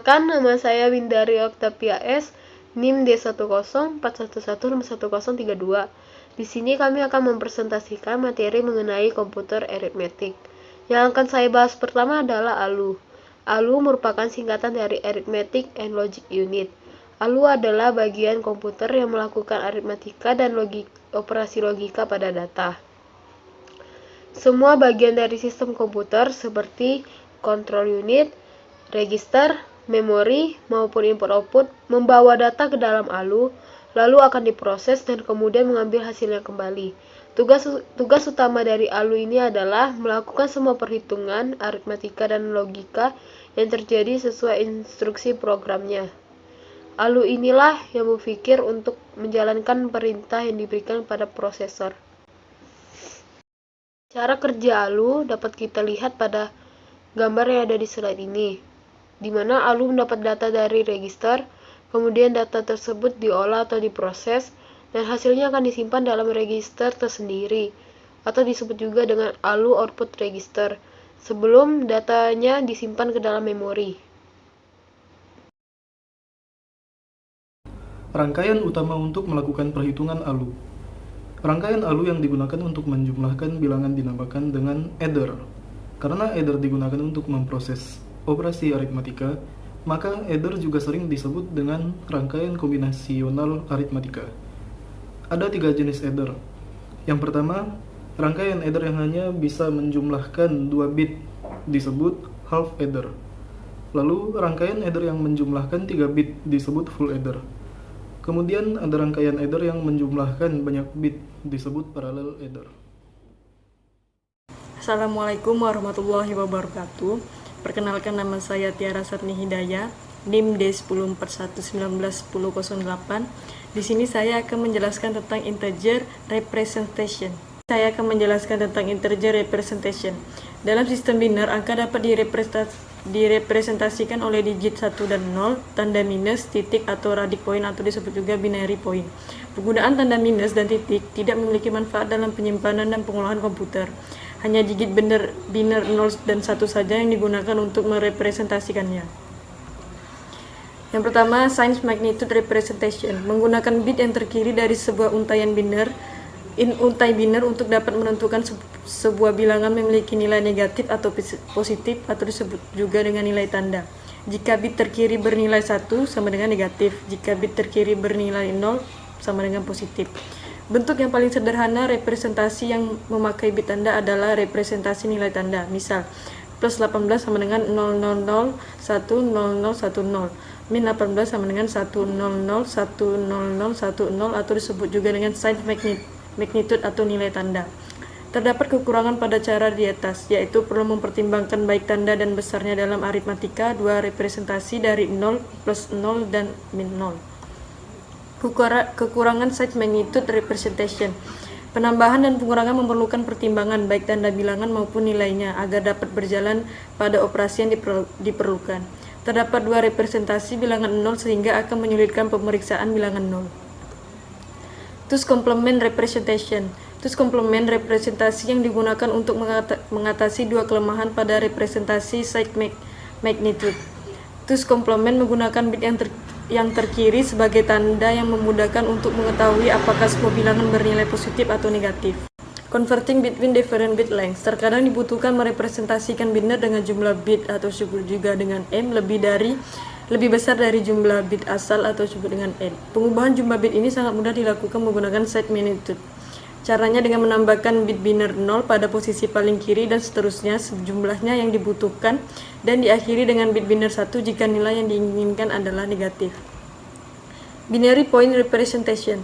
Perkenalkan, nama saya Windari Octavia S, NIM D104111511032. Di sini kami akan mempresentasikan materi mengenai komputer aritmetik. Yang akan saya bahas pertama adalah ALU. ALU merupakan singkatan dari Arithmetic and Logic Unit. ALU adalah bagian komputer yang melakukan aritmatika dan operasi logika pada data. Semua bagian dari sistem komputer seperti control unit, register, memori, maupun input-output membawa data ke dalam ALU, lalu akan diproses dan kemudian mengambil hasilnya kembali. Tugas utama dari ALU ini adalah melakukan semua perhitungan, aritmatika, dan logika yang terjadi sesuai instruksi programnya. ALU inilah yang berpikir untuk menjalankan perintah yang diberikan pada prosesor. Cara kerja ALU dapat kita lihat pada gambar yang ada di slide ini, di mana ALU mendapat data dari register, kemudian data tersebut diolah atau diproses, dan hasilnya akan disimpan dalam register tersendiri, atau disebut juga dengan ALU output register, sebelum datanya disimpan ke dalam memori. Rangkaian utama untuk melakukan perhitungan ALU. Rangkaian ALU yang digunakan untuk menjumlahkan bilangan dinamakan dengan adder. Karena adder digunakan untuk memproses operasi aritmatika, maka adder juga sering disebut dengan rangkaian kombinasional aritmatika. Ada 3 jenis adder. Yang pertama, rangkaian adder yang hanya bisa menjumlahkan 2 bit disebut half adder. Lalu, rangkaian adder yang menjumlahkan 3 bit disebut full adder. Kemudian ada rangkaian adder yang menjumlahkan banyak bit disebut parallel adder. Assalamualaikum warahmatullahi wabarakatuh. Perkenalkan, nama saya Tiara Satni Hidayah, NIM D1041191008. Di sini saya akan menjelaskan tentang integer representation. Saya akan menjelaskan tentang integer representation. Dalam sistem biner, angka dapat direpresentasikan oleh digit 1 dan 0, tanda minus, titik atau radic point atau disebut juga binary point. Penggunaan tanda minus dan titik tidak memiliki manfaat dalam penyimpanan dan pengolahan komputer. Hanya digit biner 0 dan 1 saja yang digunakan untuk merepresentasikannya. Yang pertama, sign magnitude representation, menggunakan bit yang terkiri dari sebuah untayan biner untuk dapat menentukan sebuah bilangan memiliki nilai negatif atau positif atau disebut juga dengan nilai tanda. Jika bit terkiri bernilai 1 sama dengan negatif, jika bit terkiri bernilai 0 sama dengan positif. Bentuk yang paling sederhana representasi yang memakai bit tanda adalah representasi nilai tanda. Misal, plus 18 sama dengan 0001010, min 18 sama dengan 1001010 atau disebut juga dengan sign magnitude atau nilai tanda. Terdapat kekurangan pada cara di atas, yaitu perlu mempertimbangkan baik tanda dan besarnya dalam aritmatika, 2 representasi dari 0, plus 0, dan min 0. Kekurangan sign magnitude representation. Penambahan dan pengurangan memerlukan pertimbangan baik tanda bilangan maupun nilainya agar dapat berjalan pada operasi yang diperlukan. Terdapat 2 representasi bilangan 0 sehingga akan menyulitkan pemeriksaan bilangan 0. Two's complement representation. Two's complement representasi yang digunakan untuk mengatasi 2 kelemahan pada representasi sign magnitude. Two's complement menggunakan bit yang terkiri sebagai tanda yang memudahkan untuk mengetahui apakah semua bilangan bernilai positif atau negatif. Converting between different bit lengths. Terkadang dibutuhkan merepresentasikan biner dengan jumlah bit atau disebut juga dengan M lebih besar dari jumlah bit asal atau disebut dengan N. Pengubahan jumlah bit ini sangat mudah dilakukan menggunakan sign magnitude. Caranya dengan menambahkan bit biner 0 pada posisi paling kiri dan seterusnya sejumlahnya yang dibutuhkan dan diakhiri dengan bit biner 1 jika nilai yang diinginkan adalah negatif. Binary point representation.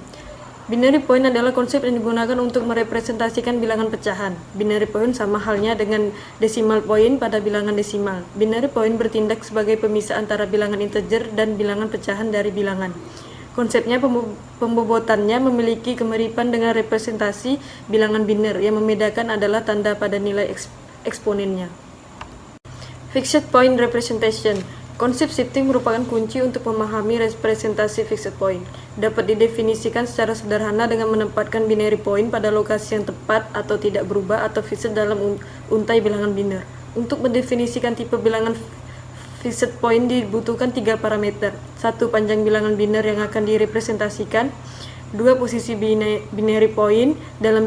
Binary point adalah konsep yang digunakan untuk merepresentasikan bilangan pecahan. Binary point sama halnya dengan decimal point pada bilangan desimal. Binary point bertindak sebagai pemisah antara bilangan integer dan bilangan pecahan dari bilangan. Konsepnya pembobotannya memiliki kemiripan dengan representasi bilangan biner. Yang membedakan adalah tanda pada nilai eksponennya. Fixed point representation. Konsep shifting merupakan kunci untuk memahami representasi fixed point. Dapat didefinisikan secara sederhana dengan menempatkan binary point pada lokasi yang tepat atau tidak berubah atau fixed dalam untai bilangan biner. Untuk mendefinisikan tipe bilangan Fixed point dibutuhkan 3 parameter. 1. Panjang bilangan biner yang akan direpresentasikan. 2. Posisi binary point dalam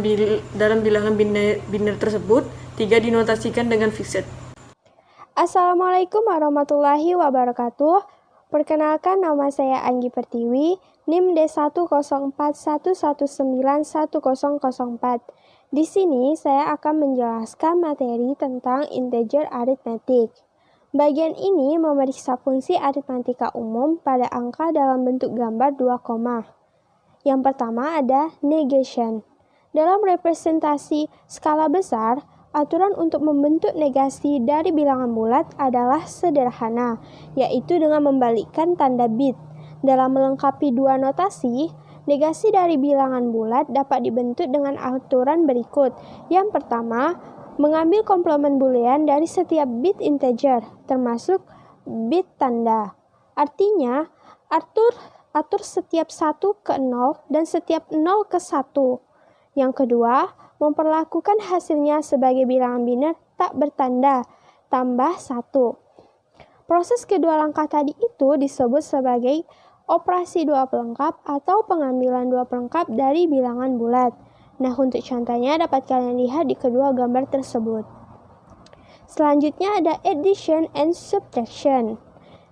bilangan biner tersebut. 3. Dinotasikan dengan fixed. Assalamualaikum warahmatullahi wabarakatuh. Perkenalkan, nama saya Anggi Pertiwi, NIM D10411910004. Di sini saya akan menjelaskan materi tentang integer arithmetic. Bagian ini memeriksa fungsi aritmatika umum pada angka dalam bentuk gambar 2 koma. Yang pertama ada negation. Dalam representasi skala besar, aturan untuk membentuk negasi dari bilangan bulat adalah sederhana, yaitu dengan membalikkan tanda bit. Dalam melengkapi dua notasi, negasi dari bilangan bulat dapat dibentuk dengan aturan berikut. Yang pertama, mengambil komplement boolean dari setiap bit integer, termasuk bit tanda. Artinya, atur setiap 1 ke 0 dan setiap 0 ke 1. Yang kedua, memperlakukan hasilnya sebagai bilangan biner tak bertanda, tambah 1. Proses kedua langkah tadi itu disebut sebagai operasi dua pelengkap atau pengambilan dua pelengkap dari bilangan bulat. Nah, untuk contohnya dapat kalian lihat di kedua gambar tersebut. Selanjutnya ada addition and subtraction.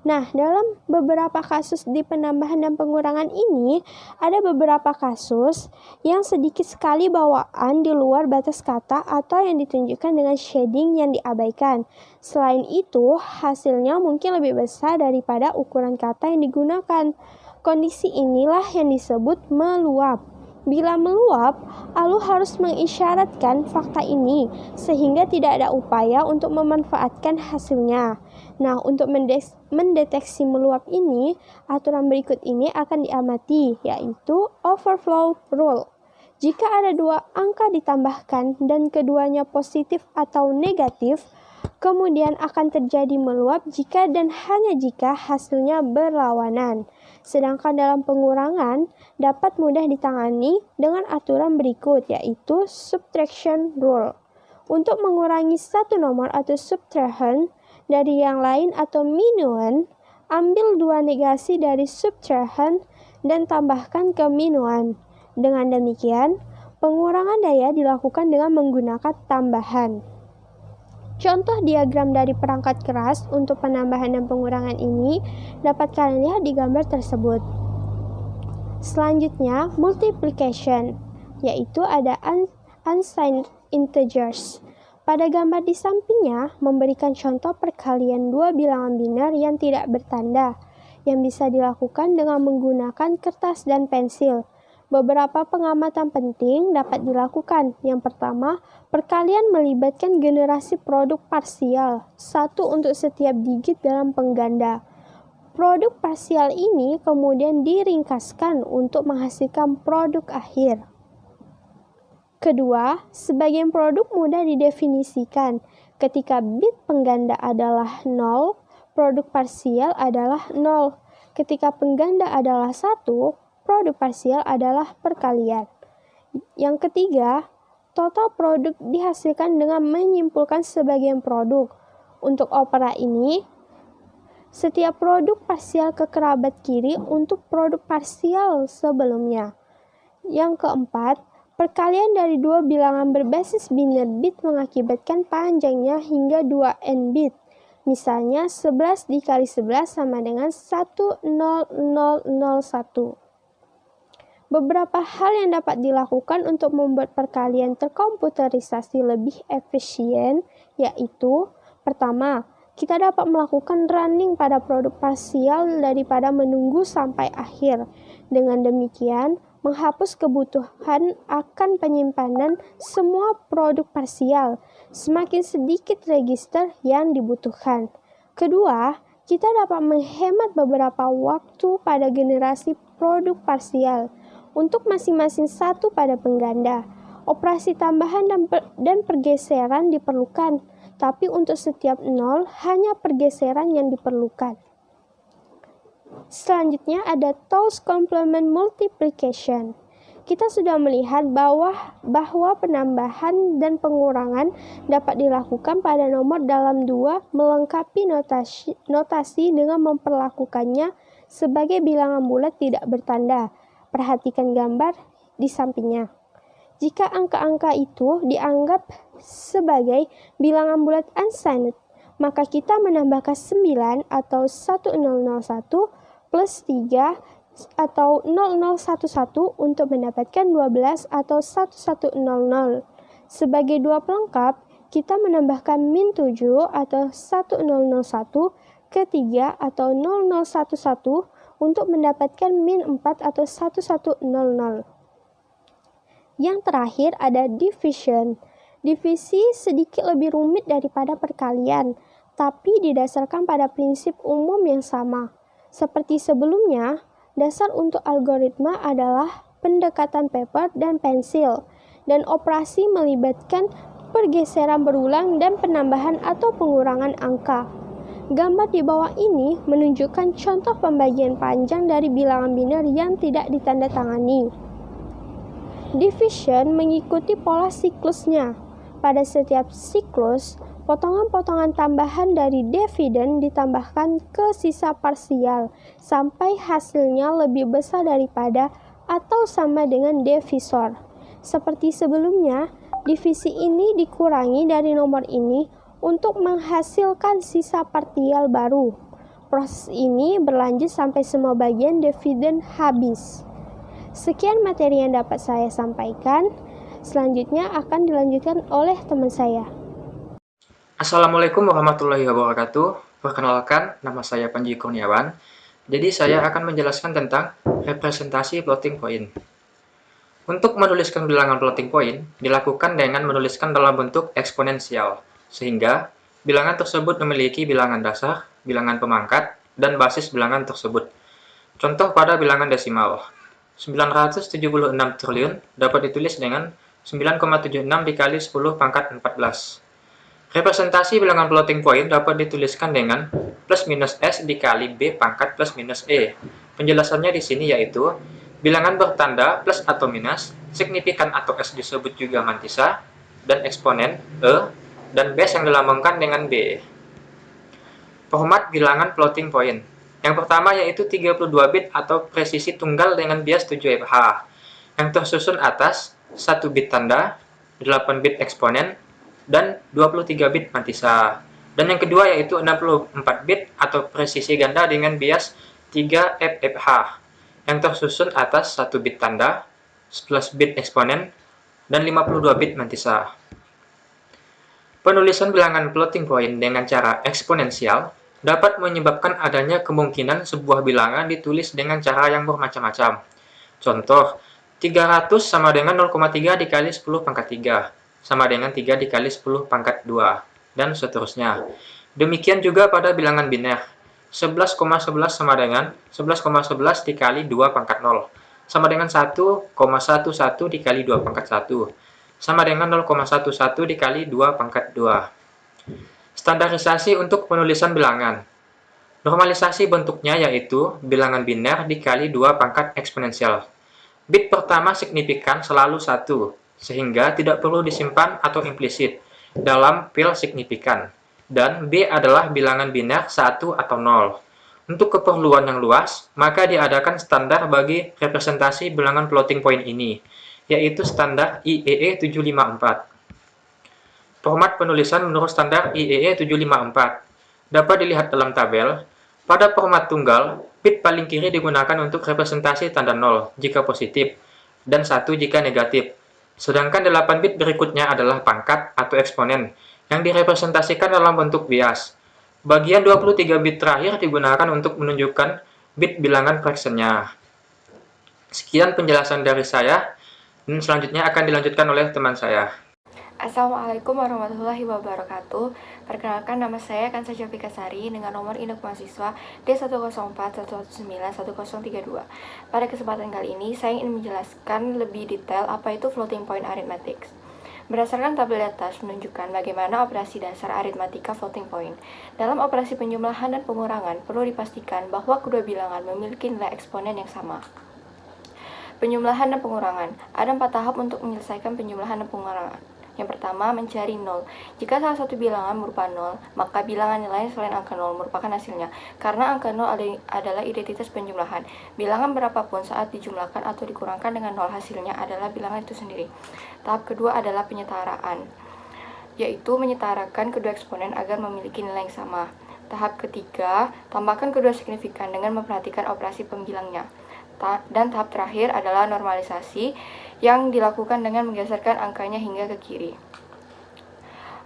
Nah, dalam beberapa kasus di penambahan dan pengurangan ini, ada beberapa kasus yang sedikit sekali bawaan di luar batas kata atau yang ditunjukkan dengan shading yang diabaikan. Selain itu, hasilnya mungkin lebih besar daripada ukuran kata yang digunakan. Kondisi inilah yang disebut meluap. Bila meluap, ALU harus mengisyaratkan fakta ini sehingga tidak ada upaya untuk memanfaatkan hasilnya. Nah, untuk mendeteksi meluap ini, aturan berikut ini akan diamati, yaitu overflow rule. Jika ada dua angka ditambahkan dan keduanya positif atau negatif, kemudian akan terjadi meluap jika dan hanya jika hasilnya berlawanan. Sedangkan dalam pengurangan dapat mudah ditangani dengan aturan berikut, yaitu subtraction rule. Untuk mengurangi satu nomor atau subtrahend dari yang lain atau minuan, ambil dua negasi dari subtrahend dan tambahkan ke minuan. Dengan demikian, pengurangan daya dilakukan dengan menggunakan tambahan. Contoh diagram dari perangkat keras untuk penambahan dan pengurangan ini dapat kalian lihat di gambar tersebut. Selanjutnya, multiplication, yaitu ada unsigned integers. Pada gambar di sampingnya memberikan contoh perkalian dua bilangan biner yang tidak bertanda, yang bisa dilakukan dengan menggunakan kertas dan pensil. Beberapa pengamatan penting dapat dilakukan. Yang pertama, perkalian melibatkan generasi produk parsial, satu untuk setiap digit dalam pengganda. Produk parsial ini kemudian diringkaskan untuk menghasilkan produk akhir. Kedua, sebagian produk mudah didefinisikan. Ketika bit pengganda adalah 0, produk parsial adalah 0. Ketika pengganda adalah 1, produk parsial adalah perkalian. Yang ketiga, total produk dihasilkan dengan menyimpulkan sebagian produk. Untuk opera ini, setiap produk parsial ke kerabat kiri untuk produk parsial sebelumnya. Yang keempat, perkalian dari dua bilangan berbasis biner bit mengakibatkan panjangnya hingga 2n bit. Misalnya 11 dikali 11 sama dengan 10001. Beberapa hal yang dapat dilakukan untuk membuat perkalian terkomputerisasi lebih efisien, yaitu pertama, kita dapat melakukan running pada produk parsial daripada menunggu sampai akhir. Dengan demikian, menghapus kebutuhan akan penyimpanan semua produk parsial, semakin sedikit register yang dibutuhkan. Kedua, kita dapat menghemat beberapa waktu pada generasi produk parsial. Untuk masing-masing satu pada pengganda, operasi tambahan dan pergeseran diperlukan, tapi untuk setiap 0 hanya pergeseran yang diperlukan. Selanjutnya ada two's complement multiplication. Kita sudah melihat bahwa penambahan dan pengurangan dapat dilakukan pada nomor dalam 2 melengkapi notasi dengan memperlakukannya sebagai bilangan bulat tidak bertanda. Perhatikan gambar di sampingnya. Jika angka-angka itu dianggap sebagai bilangan bulat unsigned, maka kita menambahkan 9 atau 1001 plus 3 atau 0011 untuk mendapatkan 12 atau 1100. Sebagai dua pelengkap, kita menambahkan min 7 atau 1001 ke 3 atau 0011 untuk mendapatkan min 4 atau 1100. Yang terakhir ada division. Divisi sedikit lebih rumit daripada perkalian, tapi didasarkan pada prinsip umum yang sama. Seperti sebelumnya, dasar untuk algoritma adalah pendekatan paper dan pensil, dan operasi melibatkan pergeseran berulang dan penambahan atau pengurangan angka. Gambar di bawah ini menunjukkan contoh pembagian panjang dari bilangan biner yang tidak ditandatangani. Division mengikuti pola siklusnya. Pada setiap siklus, potongan-potongan tambahan dari dividen ditambahkan ke sisa parsial sampai hasilnya lebih besar daripada atau sama dengan divisor. Seperti sebelumnya, divisi ini dikurangi dari nomor ini untuk menghasilkan sisa partial baru. Proses ini berlanjut sampai semua bagian dividen habis. Sekian materi yang dapat saya sampaikan. Selanjutnya akan dilanjutkan oleh teman saya. Assalamualaikum warahmatullahi wabarakatuh. Perkenalkan, nama saya Panji Kurniawan. Jadi saya akan menjelaskan tentang representasi floating point. Untuk menuliskan bilangan floating point, dilakukan dengan menuliskan dalam bentuk eksponensial, sehingga bilangan tersebut memiliki bilangan dasar, bilangan pemangkat, dan basis bilangan tersebut. Contoh pada bilangan desimal, 976 triliun dapat ditulis dengan 9,76 dikali 10 pangkat 14. Representasi bilangan floating point dapat dituliskan dengan plus minus S dikali B pangkat plus minus E. Penjelasannya di sini yaitu, bilangan bertanda plus atau minus, signifikan atau S disebut juga mantisa, dan eksponen E, dan base yang dilambangkan dengan B. Format bilangan floating point. Yang pertama yaitu 32 bit atau presisi tunggal dengan bias 7fh, yang tersusun atas 1 bit tanda, 8 bit eksponen, dan 23 bit mantisa. Dan yang kedua yaitu 64 bit atau presisi ganda dengan bias 3ffh, yang tersusun atas 1 bit tanda, 11 bit eksponen, dan 52 bit mantisa. Penulisan bilangan floating point dengan cara eksponensial dapat menyebabkan adanya kemungkinan sebuah bilangan ditulis dengan cara yang bermacam-macam. Contoh, 300 sama dengan 0,3 dikali 10 pangkat 3, sama dengan 3 dikali 10 pangkat 2, dan seterusnya. Demikian juga pada bilangan biner, 11,11 sama dengan 11,11 dikali 2 pangkat 0, sama dengan 1,11 dikali 2 pangkat 1, sama dengan 0,11 dikali 2 pangkat 2. Standarisasi untuk penulisan bilangan. Normalisasi bentuknya yaitu bilangan biner dikali 2 pangkat eksponensial. Bit pertama signifikan selalu 1, sehingga tidak perlu disimpan atau implisit dalam fil signifikan. Dan B adalah bilangan biner 1 atau 0. Untuk keperluan yang luas, maka diadakan standar bagi representasi bilangan floating point ini, yaitu standar IEE 754. Format penulisan menurut standar IEE 754 dapat dilihat dalam tabel. Pada format tunggal, bit paling kiri digunakan untuk representasi tanda 0 jika positif, dan 1 jika negatif. Sedangkan 8 bit berikutnya adalah pangkat atau eksponen, yang direpresentasikan dalam bentuk bias. Bagian 23 bit terakhir digunakan untuk menunjukkan bit bilangan fractionnya. Sekian penjelasan dari saya, dan selanjutnya akan dilanjutkan oleh teman saya. Assalamualaikum warahmatullahi wabarakatuh. Perkenalkan, nama saya Kansa Jovika Sari dengan nomor induk mahasiswa D10411911032. Pada kesempatan kali ini, saya ingin menjelaskan lebih detail apa itu floating point arithmetic. Berdasarkan tabel di atas menunjukkan bagaimana operasi dasar aritmatika floating point. Dalam operasi penjumlahan dan pengurangan, perlu dipastikan bahwa kedua bilangan memiliki nilai eksponen yang sama. Penjumlahan dan pengurangan. Ada 4 tahap untuk menyelesaikan penjumlahan dan pengurangan. Yang pertama, mencari nol. Jika salah satu bilangan berupa nol, maka bilangan lain selain angka nol merupakan hasilnya. Karena angka nol adalah identitas penjumlahan. Bilangan berapapun saat dijumlahkan atau dikurangkan dengan nol, hasilnya adalah bilangan itu sendiri. Tahap kedua adalah penyetaraan, yaitu menyetarakan kedua eksponen agar memiliki nilai yang sama. Tahap ketiga, tambahkan kedua signifikan dengan memperhatikan operasi pembilangnya. Dan tahap terakhir adalah normalisasi yang dilakukan dengan menggeserkan angkanya hingga ke kiri.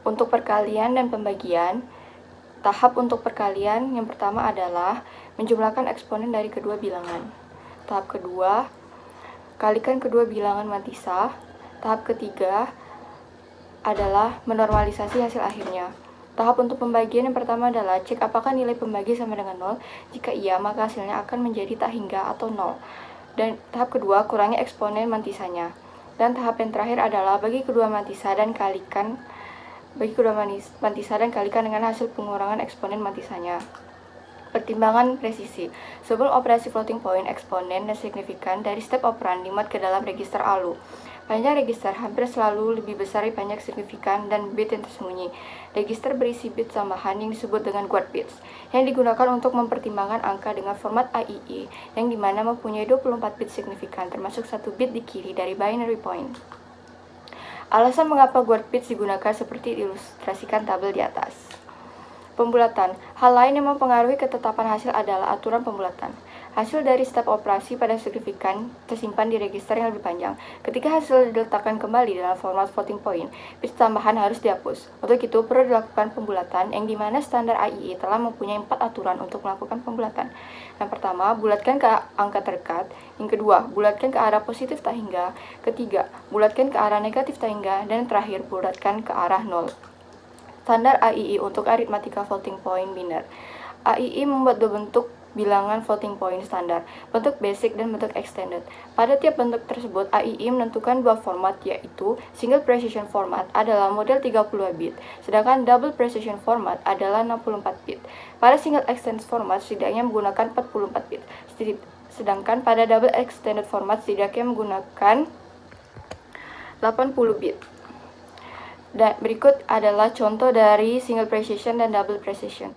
Untuk perkalian dan pembagian, tahap untuk perkalian yang pertama adalah menjumlahkan eksponen dari kedua bilangan. Tahap kedua, kalikan kedua bilangan mantisa. Tahap ketiga adalah menormalisasi hasil akhirnya. Tahap untuk pembagian yang pertama adalah cek apakah nilai pembagi sama dengan 0. Jika iya, maka hasilnya akan menjadi tak hingga atau 0. Dan tahap kedua, kurangi eksponen mantisanya. Dan tahap yang terakhir adalah bagi kedua mantisa dan kalikan dengan hasil pengurangan eksponen mantisanya. Pertimbangan presisi. Sebelum operasi floating point, eksponen dan signifikan dari step operan dimuat ke dalam register ALU. Panjang register hampir selalu lebih besar dari panjang signifikan dan bit yang tersembunyi. Register berisi bit tambahan yang disebut dengan guard bits, yang digunakan untuk mempertimbangkan angka dengan format AIE, yang dimana mempunyai 24 bit signifikan, termasuk 1 bit di kiri dari binary point. Alasan mengapa guard bits digunakan seperti diilustrasikan tabel di atas. Pembulatan. Hal lain yang mempengaruhi ketetapan hasil adalah aturan pembulatan. Hasil dari step operasi pada signifikan tersimpan di register yang lebih panjang. Ketika hasil diletakkan kembali dalam format floating point, bit tambahan harus dihapus. Untuk itu perlu dilakukan pembulatan, yang dimana standar AIE telah mempunyai 4 aturan untuk melakukan pembulatan. Yang pertama, bulatkan ke angka terdekat. Yang kedua, bulatkan ke arah positif tak hingga. Ketiga, bulatkan ke arah negatif tak hingga. Dan terakhir, bulatkan ke arah 0. Standar AIE untuk aritmatika floating point biner. AIE membuat 2 bentuk bilangan floating point standar, bentuk basic dan bentuk extended. Pada tiap bentuk tersebut, AIE menentukan 2 format, yaitu single precision format adalah model 32 bit, sedangkan double precision format adalah 64 bit. Pada single extended format setidaknya menggunakan 44 bit, sedangkan pada double extended format setidaknya menggunakan 80 bit. Dan berikut adalah contoh dari single precision dan double precision.